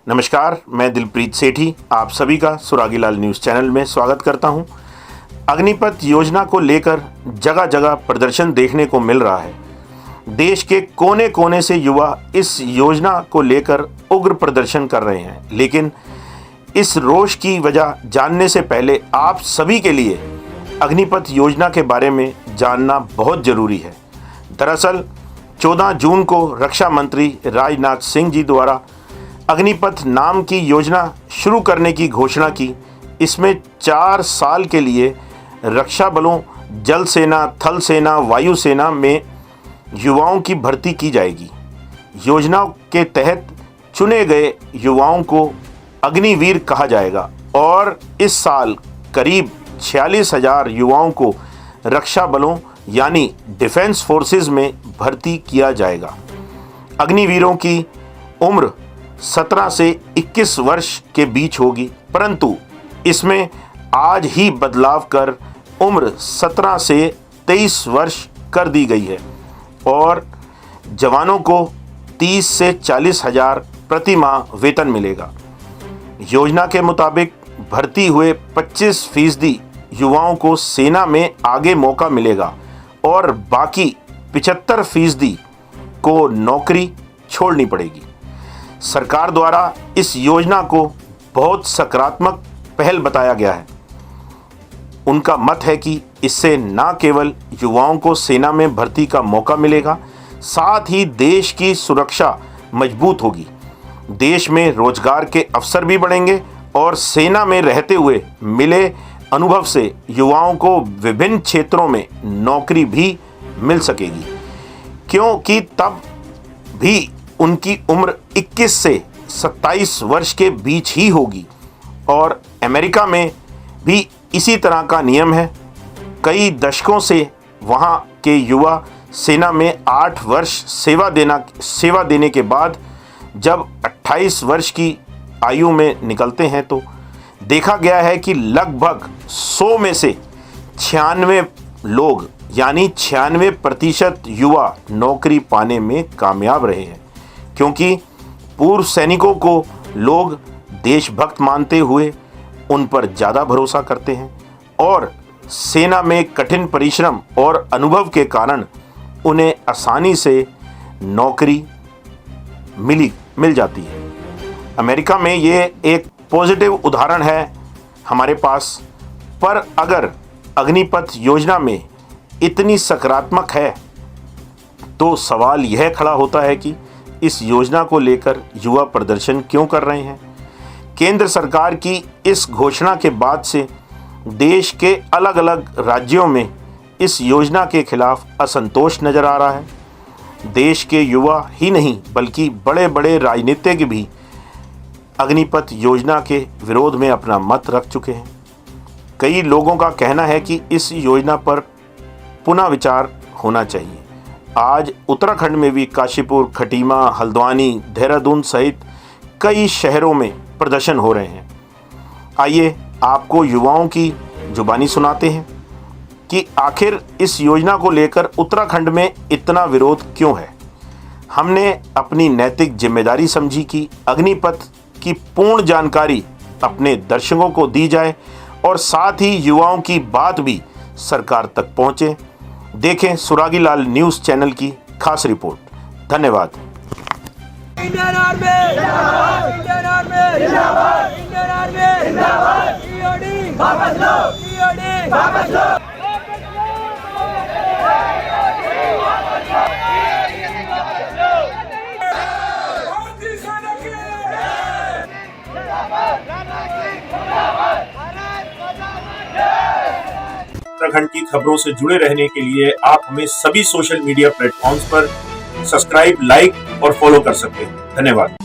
नमस्कार, मैं दिलप्रीत सेठी आप सभी का सुरागीलाल न्यूज़ चैनल में स्वागत करता हूं। अग्निपथ योजना को लेकर जगह जगह प्रदर्शन देखने को मिल रहा है। देश के कोने कोने से युवा इस योजना को लेकर उग्र प्रदर्शन कर रहे हैं, लेकिन इस रोष की वजह जानने से पहले आप सभी के लिए अग्निपथ योजना के बारे में जानना बहुत ज़रूरी है। दरअसल 14 जून को रक्षा मंत्री राजनाथ सिंह जी द्वारा अग्निपथ नाम की योजना शुरू करने की घोषणा की। इसमें 4 साल के लिए रक्षा बलों, जल सेना, थल सेना, वायु सेना में युवाओं की भर्ती की जाएगी। योजना के तहत चुने गए युवाओं को अग्निवीर कहा जाएगा और इस साल करीब 46,000 युवाओं को रक्षा बलों यानी डिफेंस फोर्सेस में भर्ती किया जाएगा। अग्निवीरों की उम्र 17 से 21 वर्ष के बीच होगी, परंतु इसमें आज ही बदलाव कर उम्र 17 से 23 वर्ष कर दी गई है और जवानों को 30 से 40 हज़ार प्रति माह वेतन मिलेगा। योजना के मुताबिक भर्ती हुए 25% युवाओं को सेना में आगे मौका मिलेगा और बाकी 75% को नौकरी छोड़नी पड़ेगी। सरकार द्वारा इस योजना को बहुत सकारात्मक पहल बताया गया है। उनका मत है कि इससे न केवल युवाओं को सेना में भर्ती का मौका मिलेगा, साथ ही देश की सुरक्षा मजबूत होगी, देश में रोजगार के अवसर भी बढ़ेंगे और सेना में रहते हुए मिले अनुभव से युवाओं को विभिन्न क्षेत्रों में नौकरी भी मिल सकेगी, क्योंकि तब भी उनकी उम्र 21 से 27 वर्ष के बीच ही होगी और अमेरिका में भी इसी तरह का नियम है। कई दशकों से वहाँ के युवा सेना में 8 वर्ष सेवा देने के बाद जब 28 वर्ष की आयु में निकलते हैं तो देखा गया है कि लगभग 100 में से 96 लोग यानी 96% युवा नौकरी पाने में कामयाब रहे हैं, क्योंकि पूर्व सैनिकों को लोग देशभक्त मानते हुए उन पर ज़्यादा भरोसा करते हैं और सेना में कठिन परिश्रम और अनुभव के कारण उन्हें आसानी से नौकरी मिल जाती है। अमेरिका में ये एक पॉजिटिव उदाहरण है हमारे पास। पर अगर अग्निपथ योजना में इतनी सकारात्मक है तो सवाल यह खड़ा होता है कि इस योजना को लेकर युवा प्रदर्शन क्यों कर रहे हैं। केंद्र सरकार की इस घोषणा के बाद से देश के अलग अलग राज्यों में इस योजना के खिलाफ असंतोष नज़र आ रहा है। देश के युवा ही नहीं बल्कि बड़े बड़े राजनीतिज्ञ भी अग्निपथ योजना के विरोध में अपना मत रख चुके हैं। कई लोगों का कहना है कि इस योजना पर पुनः विचार होना चाहिए। आज उत्तराखंड में भी काशीपुर, खटीमा, हल्द्वानी, देहरादून सहित कई शहरों में प्रदर्शन हो रहे हैं। आइए आपको युवाओं की जुबानी सुनाते हैं कि आखिर इस योजना को लेकर उत्तराखंड में इतना विरोध क्यों है। हमने अपनी नैतिक जिम्मेदारी समझी कि अग्निपथ की पूर्ण जानकारी अपने दर्शकों को दी जाए और साथ ही युवाओं की बात भी सरकार तक पहुंचे। देखें सुरागीलाल न्यूज़ चैनल की खास रिपोर्ट। धन्यवाद। इंडियन आर्मी जिंदाबाद, इंडियन आर्मी जिंदाबाद, इंडियन आर्मी जिंदाबाद, ईओडी वापस लो, ईओडी वापस लो। उत्तराखंड की खबरों से जुड़े रहने के लिए आप हमें सभी सोशल मीडिया प्लेटफॉर्म्स पर सब्सक्राइब, लाइक और फॉलो कर सकते हैं। धन्यवाद।